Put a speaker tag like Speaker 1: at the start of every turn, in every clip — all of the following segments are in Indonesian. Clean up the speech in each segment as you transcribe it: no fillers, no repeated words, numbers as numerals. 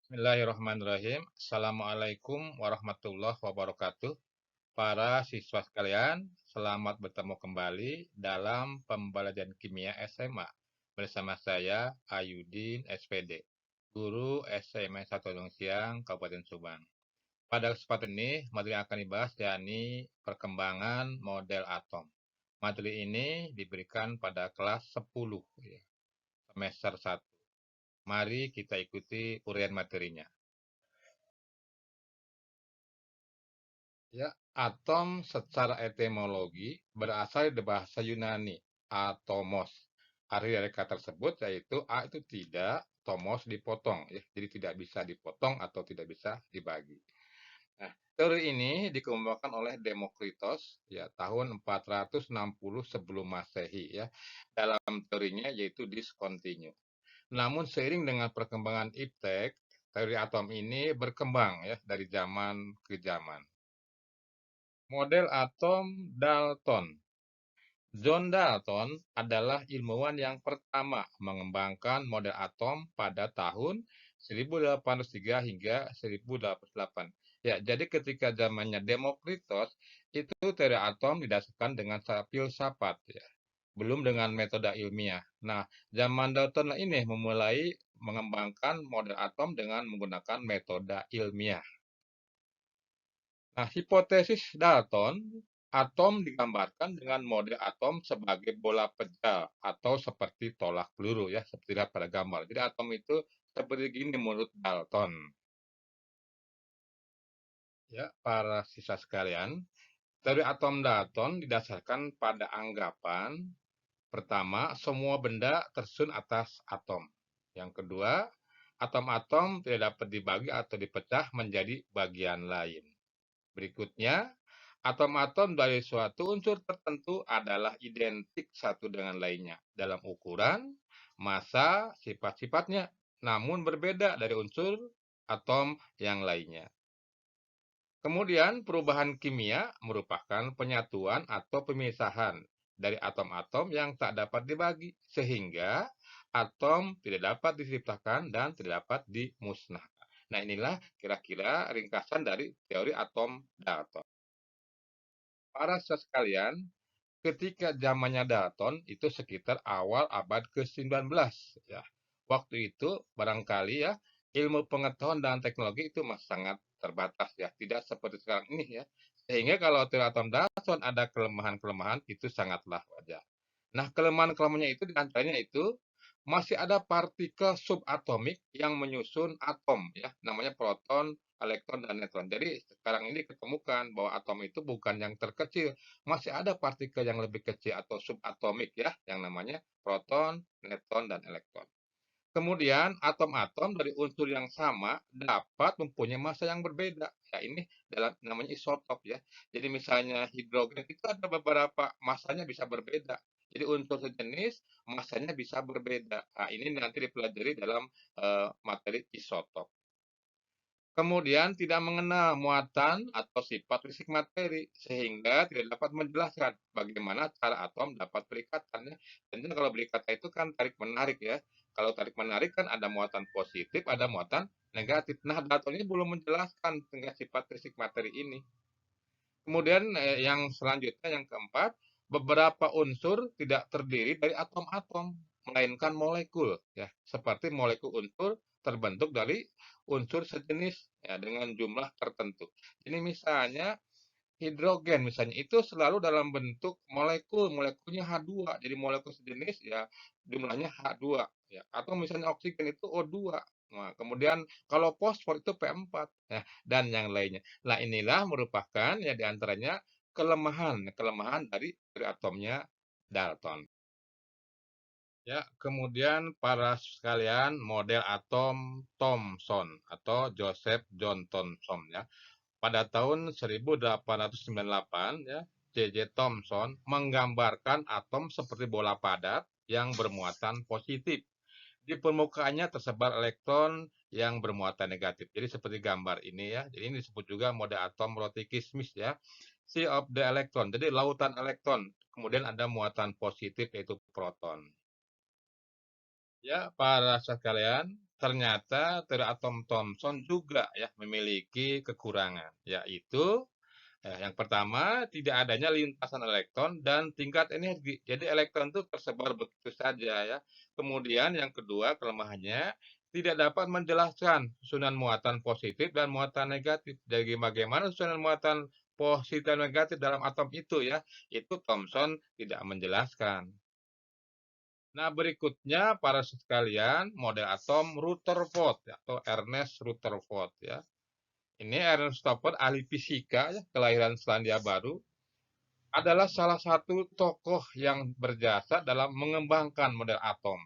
Speaker 1: Bismillahirrahmanirrahim. Assalamualaikum warahmatullahi wabarakatuh. Para siswa sekalian, selamat bertemu kembali dalam pembelajaran kimia SMA bersama saya Ayudin SPD, guru SMA 1 Gunung Siang, Kabupaten Subang. Pada kesempatan ini, materi yang akan dibahas yakni perkembangan model atom. Materi ini diberikan pada kelas 10 ya, semester 1. Mari kita ikuti uraian materinya. Ya, atom secara etimologi berasal dari bahasa Yunani, atomos. Arti dari kata tersebut yaitu a itu tidak, tomos dipotong, ya. Jadi tidak bisa dipotong atau tidak bisa dibagi. Nah, teori ini dikembangkan oleh Demokritos ya tahun 460 sebelum Masehi ya. Dalam teorinya yaitu discontinue. Namun seiring dengan perkembangan iptek, teori atom ini berkembang ya dari zaman ke zaman. Model atom Dalton. John Dalton adalah ilmuwan yang pertama mengembangkan model atom pada tahun 1803 hingga 1808. Ya, jadi ketika zamannya Demokritos, itu teori atom didasarkan dengan filsafat, ya, belum dengan metode ilmiah. Nah, zaman Dalton ini memulai mengembangkan model atom dengan menggunakan metode ilmiah. Nah, hipotesis Dalton, atom digambarkan dengan model atom sebagai bola pecah atau seperti tolak peluru ya, seperti lihat pada gambar. Jadi atom itu seperti gini menurut Dalton. Ya, para siswa sekalian, teori atom Dalton didasarkan pada anggapan pertama, semua benda tersusun atas atom. Yang kedua, atom-atom tidak dapat dibagi atau dipecah menjadi bagian lain. Berikutnya, atom-atom dari suatu unsur tertentu adalah identik satu dengan lainnya dalam ukuran, massa, sifat-sifatnya, namun berbeda dari unsur atom yang lainnya. Kemudian, perubahan kimia merupakan penyatuan atau pemisahan dari atom-atom yang tak dapat dibagi, sehingga atom tidak dapat diciptakan dan tidak dapat dimusnahkan. Nah, inilah kira-kira ringkasan dari teori atom Dalton. Para siswa sekalian, ketika zamannya Dalton itu sekitar awal abad ke-19 ya. Waktu itu barangkali ya ilmu pengetahuan dan teknologi itu masih sangat terbatas ya, tidak seperti sekarang ini ya. Sehingga kalau teori atom Dalton ada kelemahan-kelemahan itu sangatlah wajar. Nah, kelemahan-kelemahannya itu diantaranya itu masih ada partikel subatomik yang menyusun atom ya, namanya proton, elektron, dan neutron. Jadi sekarang ini diketemukan bahwa atom itu bukan yang terkecil, masih ada partikel yang lebih kecil atau subatomik ya, yang namanya proton, neutron, dan elektron. Kemudian atom-atom dari unsur yang sama dapat mempunyai massa yang berbeda. Ya, ini dalam namanya isotop ya. Jadi misalnya hidrogen itu ada beberapa massanya bisa berbeda. Jadi unsur sejenis massanya bisa berbeda. Nah, ini nanti dipelajari dalam materi isotop. Kemudian tidak mengenal muatan atau sifat fisik materi, sehingga tidak dapat menjelaskan bagaimana cara atom dapat berikatannya. Tentunya kalau berikatan itu kan tarik-menarik ya. Kalau tarik-menarik kan ada muatan positif, ada muatan negatif. Nah, Dalton ini belum menjelaskan tentang sifat fisik materi ini. Kemudian yang selanjutnya yang keempat, beberapa unsur tidak terdiri dari atom-atom, melainkan molekul ya, seperti molekul unsur terbentuk dari unsur sejenis ya dengan jumlah tertentu. Ini misalnya hidrogen misalnya itu selalu dalam bentuk molekul, molekulnya H2. Jadi molekul sejenis ya jumlahnya H2 ya. Atau misalnya oksigen itu O2. Nah, kemudian kalau fosfor itu P4 ya, dan yang lainnya. Nah, inilah merupakan ya diantaranya kelemahan dari atomnya Dalton. Ya, kemudian para sekalian model atom Thomson atau Joseph John Thomson ya. Pada tahun 1898 ya, J.J. Thomson menggambarkan atom seperti bola padat yang bermuatan positif. Di permukaannya tersebar elektron yang bermuatan negatif. Jadi seperti gambar ini ya. Jadi ini disebut juga model atom roti kismis ya. Sea of the electron. Jadi lautan elektron. Kemudian ada muatan positif yaitu proton. Ya, para sekalian, ternyata teori atom Thomson juga ya memiliki kekurangan, yaitu yang pertama, tidak adanya lintasan elektron dan tingkat energi. Jadi elektron itu tersebar begitu saja ya. Kemudian yang kedua, kelemahannya tidak dapat menjelaskan susunan muatan positif dan muatan negatif. Jadi bagaimana susunan muatan positif dan negatif dalam atom itu ya? Itu Thomson tidak menjelaskan. Nah, berikutnya para sekalian, model atom Rutherford atau Ernest Rutherford ya. Ini Ernest Rutherford ahli fisika ya, kelahiran Selandia Baru, adalah salah satu tokoh yang berjasa dalam mengembangkan model atom.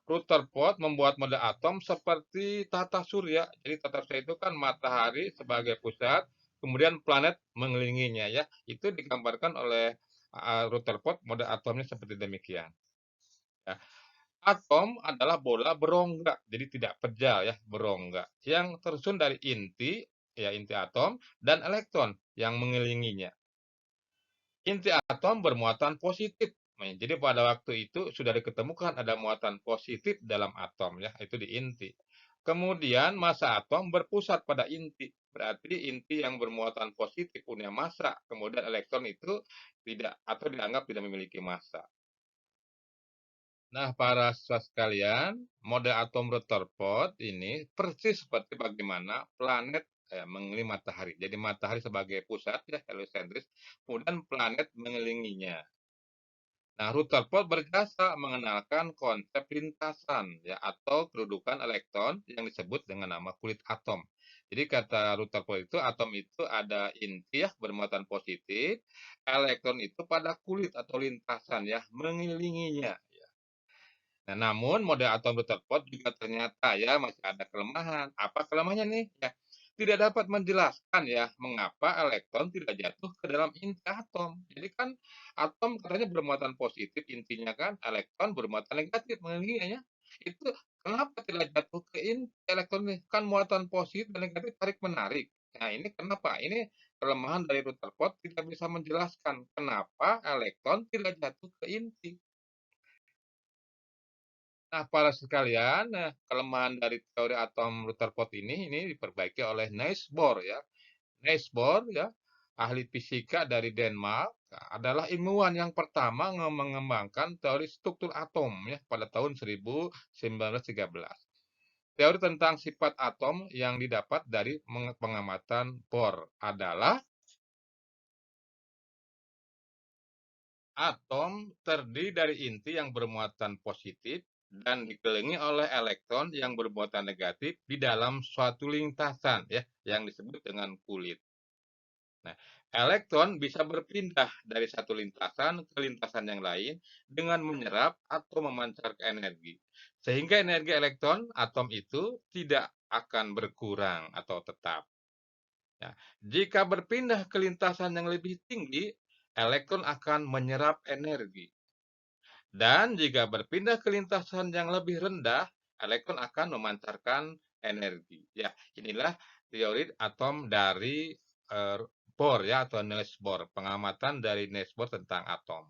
Speaker 1: Rutherford membuat model atom seperti tata surya. Jadi tata surya itu kan matahari sebagai pusat, kemudian planet mengelilinginya ya. Itu digambarkan oleh Rutherford model atomnya seperti demikian. Ya. Atom adalah bola berongga, jadi tidak pejal ya, berongga, yang tersusun dari inti, ya inti atom, dan elektron yang mengelilinginya. Inti atom bermuatan positif. Nah, jadi pada waktu itu sudah diketemukan ada muatan positif dalam atom ya, itu di inti. Kemudian massa atom berpusat pada inti. Berarti inti yang bermuatan positif punya massa, kemudian elektron itu tidak atau dianggap tidak memiliki massa. Nah, para siswa sekalian, model atom Rutherford ini persis seperti bagaimana planet mengelilingi matahari. Jadi matahari sebagai pusat ya heliosentris, kemudian planet mengelilinginya. Nah, Rutherford berjasa mengenalkan konsep lintasan ya atau kedudukan elektron yang disebut dengan nama kulit atom. Jadi kata Rutherford itu atom itu ada inti ya bermuatan positif, elektron itu pada kulit atau lintasan ya mengelilinginya. Nah, namun model atom Rutherford juga ternyata ya masih ada kelemahan. Apa kelemahannya nih? Ya, tidak dapat menjelaskan ya mengapa elektron tidak jatuh ke dalam inti atom. Jadi kan atom katanya bermuatan positif, intinya kan elektron bermuatan negatif mengelilinginya. Itu kenapa tidak jatuh ke inti elektron nih? Kan muatan positif dan negatif tarik menarik. Nah, ini kenapa? Ini kelemahan dari Rutherford tidak bisa menjelaskan kenapa elektron tidak jatuh ke inti. Nah, para sekalian, nah, kelemahan dari teori atom Rutherford ini diperbaiki oleh Niels Bohr ya. Niels Bohr ya, ahli fisika dari Denmark, adalah ilmuwan yang pertama mengembangkan teori struktur atom ya pada tahun 1913. Teori tentang sifat atom yang didapat dari pengamatan Bohr adalah atom terdiri dari inti yang bermuatan positif dan dikelilingi oleh elektron yang bermuatan negatif di dalam suatu lintasan ya yang disebut dengan kulit. Nah, elektron bisa berpindah dari satu lintasan ke lintasan yang lain dengan menyerap atau memancarkan energi. Sehingga energi elektron atom itu tidak akan berkurang atau tetap. Ya, jika berpindah ke lintasan yang lebih tinggi, elektron akan menyerap energi. Dan jika berpindah ke lintasan yang lebih rendah, elektron akan memancarkan energi. Ya, inilah teori atom dari Bohr ya atau Niels Bohr, pengamatan dari Niels Bohr tentang atom.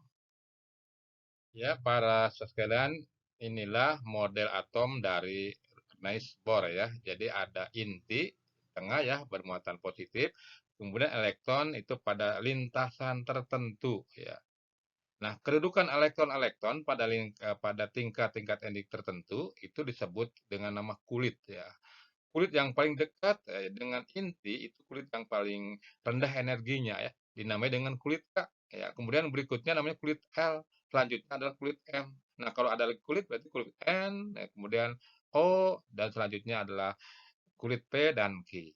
Speaker 1: Ya, para sekalian, inilah model atom dari Niels Bohr ya. Jadi ada inti tengah ya bermuatan positif, kemudian elektron itu pada lintasan tertentu ya. Nah, kedudukan elektron-elektron pada tingkat-tingkat energi tertentu itu disebut dengan nama kulit ya. Kulit yang paling dekat dengan inti itu kulit yang paling rendah energinya ya, dinamai dengan kulit K ya. Kemudian berikutnya namanya kulit L, selanjutnya adalah kulit M. Nah, kalau ada kulit berarti kulit N, ya, kemudian O dan selanjutnya adalah kulit P dan Q.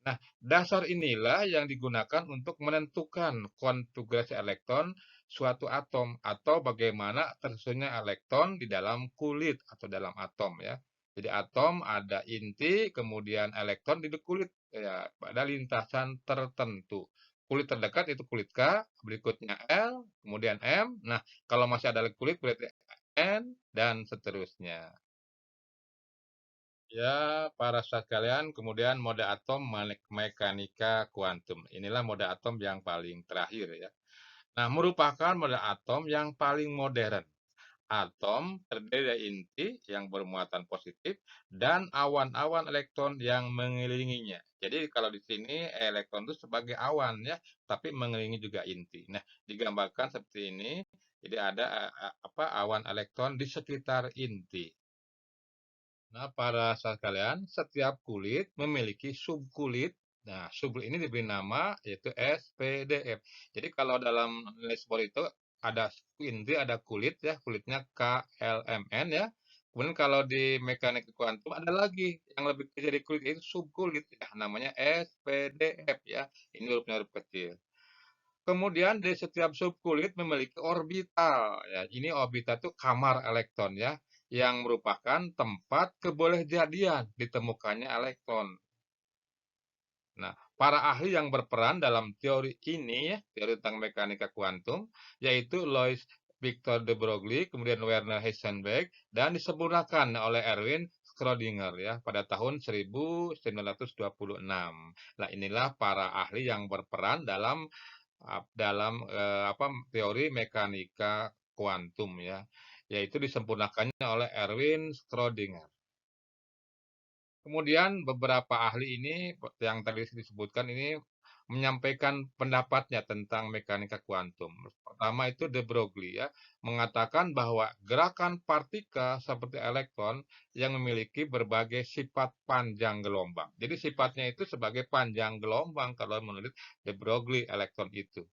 Speaker 1: Nah, dasar inilah yang digunakan untuk menentukan konfigurasi elektron suatu atom atau bagaimana tersusunnya elektron di dalam kulit atau dalam atom ya. Jadi atom ada inti, kemudian elektron di kulit ya pada lintasan tertentu. Kulit terdekat itu kulit K, berikutnya L, kemudian M. Nah, kalau masih ada kulit berarti N dan seterusnya. Ya, para sekalian, kemudian mode atom mekanika kuantum. Inilah mode atom yang paling terakhir ya. Nah, merupakan mode atom yang paling modern. Atom terdiri dari inti yang bermuatan positif dan awan-awan elektron yang mengelilinginya. Jadi kalau di sini elektron itu sebagai awan ya, tapi mengelilingi juga inti. Nah, digambarkan seperti ini. Jadi ada awan elektron di sekitar inti. Nah, para saudara sekalian, setiap kulit memiliki subkulit. Nah, subkulit ini diberi nama yaitu SPDF. Jadi kalau dalam Lisbon itu ada inti, ada kulit ya, kulitnya KLMN ya. Kemudian kalau di mekanik kuantum ada lagi yang lebih kecil dari kulit itu subkulit ya, namanya SPDF ya. Ini hurufnya huruf kecil. Kemudian di setiap subkulit memiliki orbital. Ya, ini orbital itu kamar elektron ya, yang merupakan tempat kebolehjadian ditemukannya elektron. Nah, para ahli yang berperan dalam teori ini ya, teori tentang mekanika kuantum, yaitu Louis Victor de Broglie, kemudian Werner Heisenberg, dan disempurnakan oleh Erwin Schrödinger ya pada tahun 1926. Nah, inilah para ahli yang berperan dalam teori mekanika kuantum ya, yaitu disempurnakannya oleh Erwin Schrödinger. Kemudian beberapa ahli ini yang tadi disebutkan ini menyampaikan pendapatnya tentang mekanika kuantum. Pertama itu de Broglie ya, mengatakan bahwa gerakan partikel seperti elektron yang memiliki berbagai sifat panjang gelombang. Jadi sifatnya itu sebagai panjang gelombang kalau menurut de Broglie elektron itu.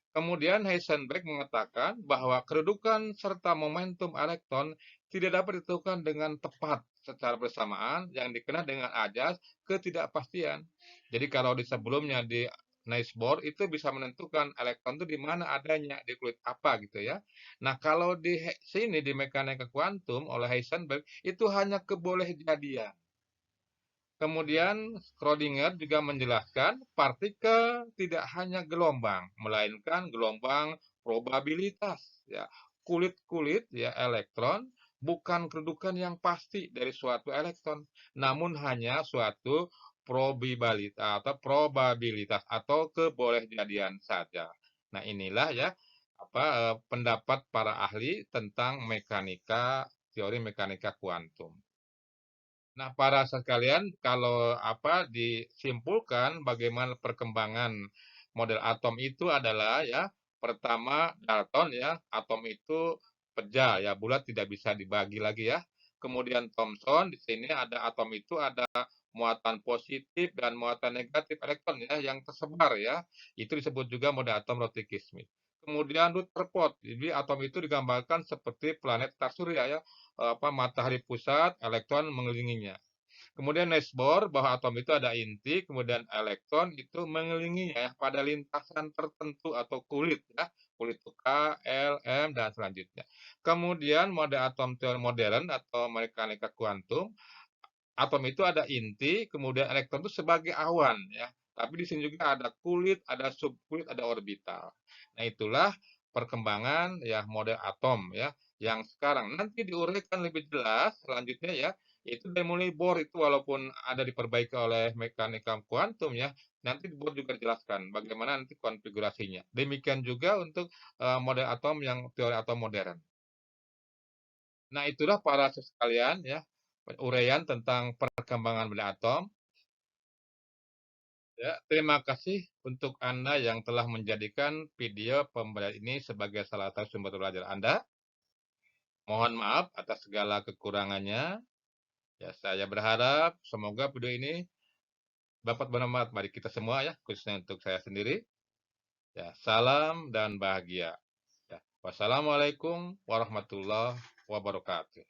Speaker 1: Kemudian Heisenberg mengatakan bahwa kedudukan serta momentum elektron tidak dapat ditentukan dengan tepat secara bersamaan yang dikenal dengan ajas ketidakpastian. Jadi kalau di sebelumnya di Niels Bohr itu bisa menentukan elektron itu di mana adanya, di kulit apa gitu ya. Nah, kalau di sini di mekanika kuantum oleh Heisenberg itu hanya kebolehjadian. Kemudian Schrödinger juga menjelaskan partikel tidak hanya gelombang, melainkan gelombang probabilitas. Ya, kulit-kulit ya elektron bukan kedudukan yang pasti dari suatu elektron, namun hanya suatu probabilitas atau kebolehjadian saja. Nah, inilah ya pendapat para ahli tentang teori mekanika kuantum. Nah, para sekalian, kalau disimpulkan bagaimana perkembangan model atom itu adalah ya, pertama Dalton ya, atom itu pecah ya, bulat tidak bisa dibagi lagi ya. Kemudian Thomson di sini ada atom itu ada muatan positif dan muatan negatif elektron ya yang tersebar ya. Itu disebut juga model atom Rotiki-Smith. Kemudian Rutherford, jadi atom itu digambarkan seperti planet star surya ya, matahari pusat, elektron mengelilinginya. Kemudian Niels Bohr bahwa atom itu ada inti, kemudian elektron itu mengelilinginya ya, pada lintasan tertentu atau kulit ya, kulit K, L, M dan selanjutnya. Kemudian model atom teori modern atau mekanika kuantum, atom itu ada inti, kemudian elektron itu sebagai awan ya. Tapi di sini juga ada kulit, ada subkulit, ada orbital. Nah, itulah perkembangan ya model atom ya yang sekarang nanti diuraikan lebih jelas selanjutnya ya itu dari mulai Bohr itu walaupun ada diperbaiki oleh mekanika kuantum ya nanti Bohr juga dijelaskan bagaimana nanti konfigurasinya. Demikian juga untuk model atom yang teori atom modern. Nah, itulah para sekalian ya uraian tentang perkembangan benda atom. Ya, terima kasih untuk Anda yang telah menjadikan video pembelajaran ini sebagai salah satu sumber belajar Anda. Mohon maaf atas segala kekurangannya. Ya, saya berharap semoga video ini dapat bermanfaat bagi kita semua ya, khususnya untuk saya sendiri. Ya, salam dan bahagia. Ya, wassalamualaikum warahmatullahi wabarakatuh.